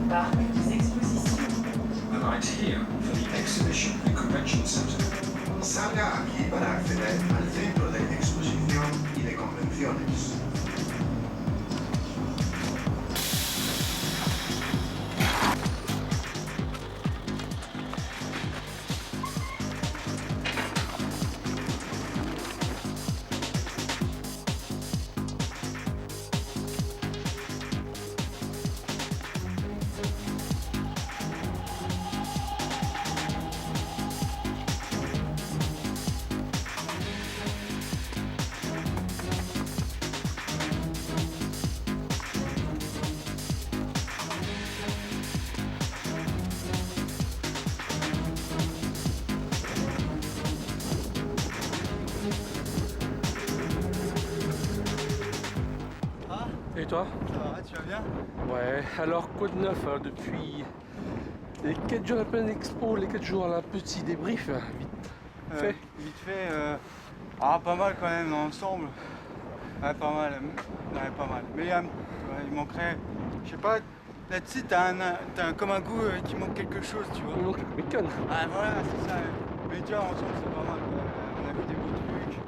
parc des expositions. And I'm here for the Exhibition and Convention Center. Salga aquí para acceder al centro de exposición y de convenciones. Et toi? Ça va, tu vas bien? Ouais, alors quoi de neuf depuis les 4 jours à la pleine expo, les 4 jours à la petit débrief, vite fait. Vite fait, pas mal quand même dans l'ensemble. Ouais, pas mal, ouais, pas mal. Mais il manquerait, je sais pas, là-dessus t'as comme un goût qui manque quelque chose, tu vois. Il manque le bacon. Ah voilà, c'est ça. Mais tu vois, ensemble c'est pas mal. On a vu des beaux trucs.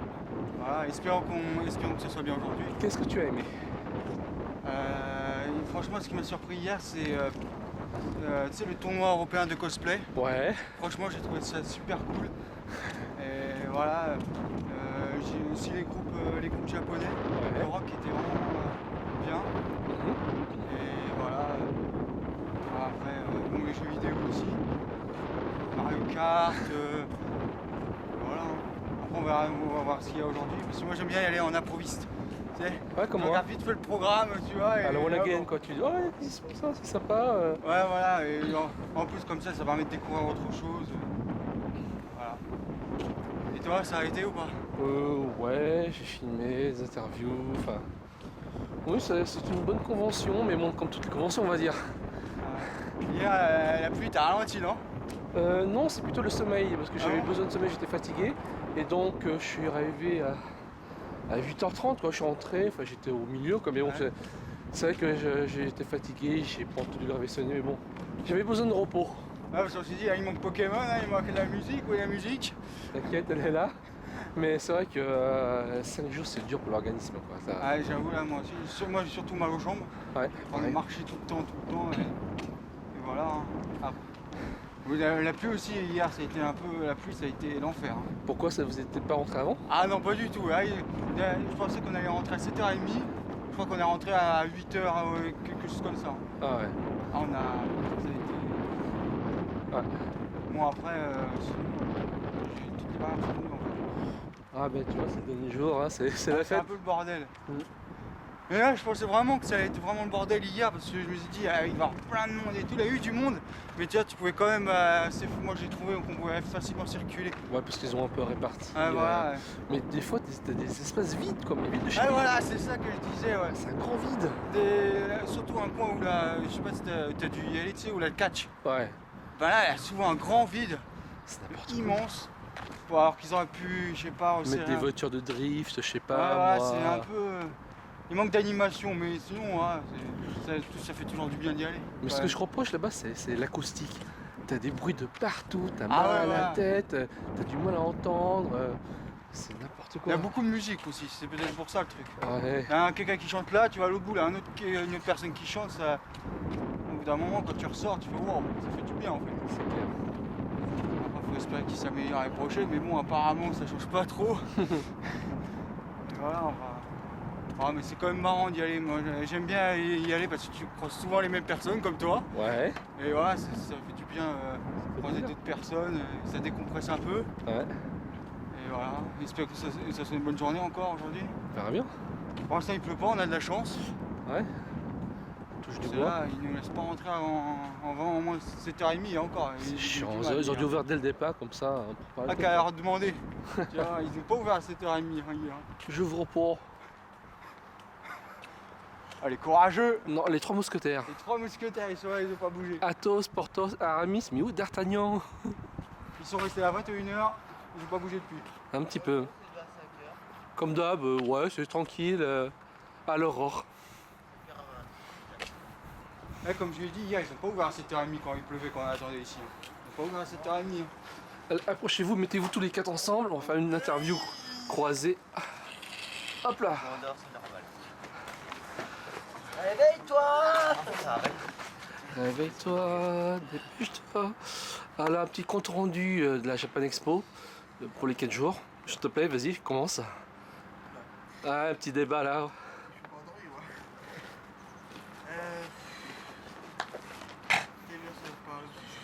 Voilà, espérons que ce soit bien aujourd'hui. Qu'est-ce que tu as aimé? Franchement, ce qui m'a surpris hier, c'est tu sais, le tournoi européen de cosplay. Ouais. Franchement, j'ai trouvé ça super cool. Et voilà, j'ai aussi les groupes japonais, le rock qui était vraiment bien. Et voilà. Après, bon, les jeux vidéo aussi. Mario Kart. Voilà. Après, on va voir ce qu'il y a aujourd'hui. Parce que moi, j'aime bien y aller en improviste. Ouais, comme on moi. regarde vite fait le programme, tu vois. À la one again, quoi. Tu dis, ouais, ça, c'est sympa. Ouais, voilà. Et en plus, comme ça permet de découvrir autre chose. Voilà. Et toi, ça a été ou pas? Ouais, j'ai filmé des interviews. Enfin, oui, c'est une bonne convention, mais bon, comme toutes les conventions, on va dire. Hier, la pluie, t'as ralenti, non? Non, c'est plutôt le sommeil, parce que j'avais besoin de sommeil, j'étais fatigué. Et donc, je suis arrivé à 8h30, quoi. Je suis rentré, enfin, j'étais au milieu, quoi. Mais bon, c'est vrai que j'étais fatigué, j'ai pas entendu le réveil sonner, mais bon, j'avais besoin de repos. Ah, je me suis dit, il manque Pokémon, il manque de la musique, ou la musique. T'inquiète, elle est là. Mais c'est vrai que 5 jours, c'est dur pour l'organisme, quoi. Ça... Ah, j'avoue, là, moi aussi. Moi, j'ai surtout mal aux jambes. Ouais, on a marché tout le temps, et voilà. Hein. La pluie aussi hier, ça a été un peu, la pluie ça a été l'enfer. Hein. Pourquoi ça vous était pas rentré avant? Ah non, pas du tout. Là, je pensais qu'on allait rentrer à 7h30. Je crois qu'on est rentré à 8h, quelque chose comme ça. Ah ouais. Ah, ça a été. Ouais. Bon après, j'ai toutes les barrières sur nous en fait. Ah ben tu vois, ces derniers jours, hein, c'est la fête. C'est un peu le bordel. Mais là, je pensais vraiment que ça allait être vraiment le bordel hier parce que je me suis dit, il va y avoir plein de monde et tout. Il y a eu du monde, mais tu vois, tu pouvais quand même. Moi, j'ai trouvé qu'on pouvait facilement circuler. Ouais, parce qu'ils ont un peu réparti. Voilà, Mais des fois, t'as des espaces vides, comme les villes de chez nous. Voilà, c'est ça que je disais, ouais. C'est un grand vide. Surtout un coin où je sais pas si t'as dû y aller, tu sais, où là, le catch. Ouais. Ben là, il y a souvent un grand vide. C'est n'importe quoi. Immense. Bon, alors qu'ils auraient pu, je sais pas, mettre des voitures de drift, je sais pas. Ouais, moi... c'est un peu. Il manque d'animation, mais sinon, ça fait toujours du bien d'y aller. Mais ce que je reproche là-bas, c'est l'acoustique. T'as des bruits de partout, t'as mal à la tête, t'as du mal à entendre. C'est n'importe quoi. Il y a beaucoup de musique aussi, c'est peut-être pour ça le truc. Ouais. Il y a quelqu'un qui chante là, tu vas à l'autre bout, là, une autre personne qui chante, ça. Au bout d'un moment, quand tu ressors, tu fais wow, ça fait du bien en fait. C'est clair. Après, faut espérer qu'il s'améliore l'année prochaine, mais bon, apparemment, ça change pas trop. Et voilà, on va. Ah, mais c'est quand même marrant d'y aller, moi j'aime bien y aller parce que tu croises souvent les mêmes personnes comme toi. Ouais. Et voilà, ça fait du bien croiser d'autres personnes, ça décompresse un peu. Ouais. Et voilà, j'espère que ça soit une bonne journée encore aujourd'hui. On verra bien. Pour l'instant il pleut pas, on a de la chance. Ouais. Touche du bois. Là, ils nous laissent pas rentrer avant au moins 7h30 encore. C'est chiant, ils ont dû ouvrir dès le départ comme ça. Ah, qu'à leur demander. Tu vois, ils n'ont pas ouvert à 7h30 hier. J'ouvre pas. Allez, courageux! Non, les 3 mousquetaires. Les 3 mousquetaires, ils sont là, ils n'ont pas bougé. Athos, Porthos, Aramis, mais où D'Artagnan? Ils sont restés à 21h, ils n'ont pas bougé depuis. Un petit peu. Comme d'hab, ouais, c'est tranquille, à l'aurore. Là, comme je l'ai dit hier, ils n'ont pas ouvert à 7h30 quand il pleuvait, quand on attendait ici. Ils n'ont pas ouvert à 7h30. Approchez-vous, mettez-vous tous les 4 ensemble, on va faire une interview croisée. Hop là. On dort, c'est normal. Réveille-toi! Ça arrête. Réveille-toi, dépêche-toi. Ah là, un petit compte rendu de la Japan Expo pour les 4 jours. S'il te plaît, vas-y, commence. Ah, un petit débat là.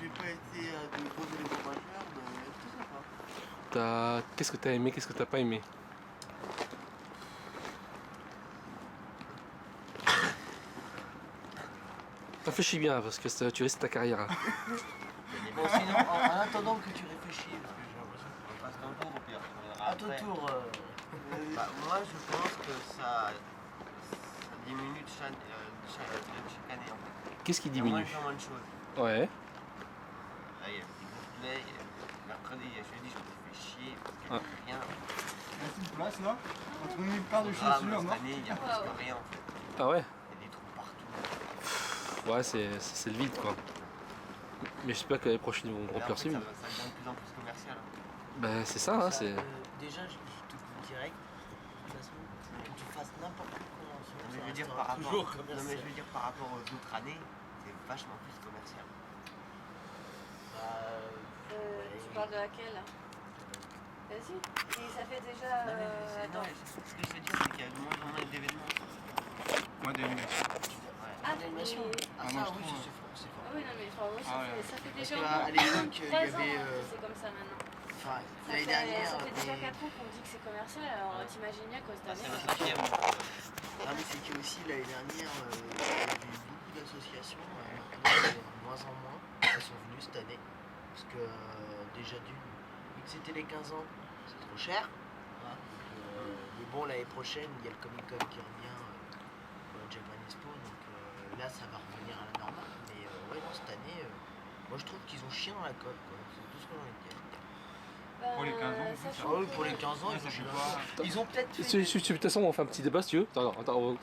J'ai pas été à de gros éléments majeurs, mais c'était sympa. Qu'est-ce que t'as aimé, qu'est-ce que t'as pas aimé? Réfléchis bien parce que tu risques ta carrière. Hein. Bon, sinon, en attendant que tu réfléchis, parce que j'ai l'impression que On passe ton tour au pire. On verra à ton après. tour, Bah, moi, je pense que ça diminue de chaque année en fait. Qu'est-ce qui Il y a moins diminue? de choses. Ouais. Là, il y a le petit cosplay, il y a mercredi, il y a jeudi, je me fais chier parce qu'il Ah. n'y a rien. Il y a une place là, entre une paire de Ah, mais chaussures, cette non? année, il n'y a presque rien en fait. Ah ouais? Il y a des trous partout. Ouais, c'est le vide quoi. Mais j'espère que l'année prochaine ils vont Et en remplir fait, ces ça, vides. ça devient de plus en plus commercial. Ben c'est ça, hein, c'est. déjà, je te coupe direct. De toute façon, que tu fasses n'importe quelle convention, Non, mais ça je veux dire restera par rapport, toujours non, mais commercial. je veux dire par rapport aux autres années, c'est vachement plus commercial. Tu parles de laquelle là? Vas-y. Et ça fait déjà. Non, mais Attends. ce que je veux dire, c'est qu'il y a de moins en moins d'événements. Moi, d'animation. Ah, L'animation. Ah, Ah, moi, ça, je oui, trouve, c'est fort. Ah oui, non, mais enfin, oui, Ah ouais. ça fait Parce déjà. qu'à l'époque, il y 13 ans avait. hein, que c'est comme ça maintenant. Enfin, Ça l'année fait, dernière. ça fait déjà on- 4 ans qu'on dit que c'est commercial, alors t'imagines bien quoi cette Ah, c'est année. notre fièvre. Ah, mais c'est que aussi l'année dernière, il y avait eu beaucoup d'associations. Maintenant, de moins en moins. Elles sont venues cette année. Parce que déjà d'une, vu que c'était les 15 ans, c'est trop cher. Hein, mais bon, l'année prochaine, il y a le Comic Con qui revient pour la Japan Expo. Donc là, ça va revenir à la normale. Mais ouais, non, cette année, moi je trouve qu'ils ont chien dans la colle. Quoi. C'est tout ce que j'en ai dit. Pour les 15 ans, ça ça. change Ah oui, pour les 15 ans, Ouais, ils ça ont fait chien dans pas- la colle. Ils ont peut-être fait. De toute façon, on fait un petit débat si tu veux. Attends.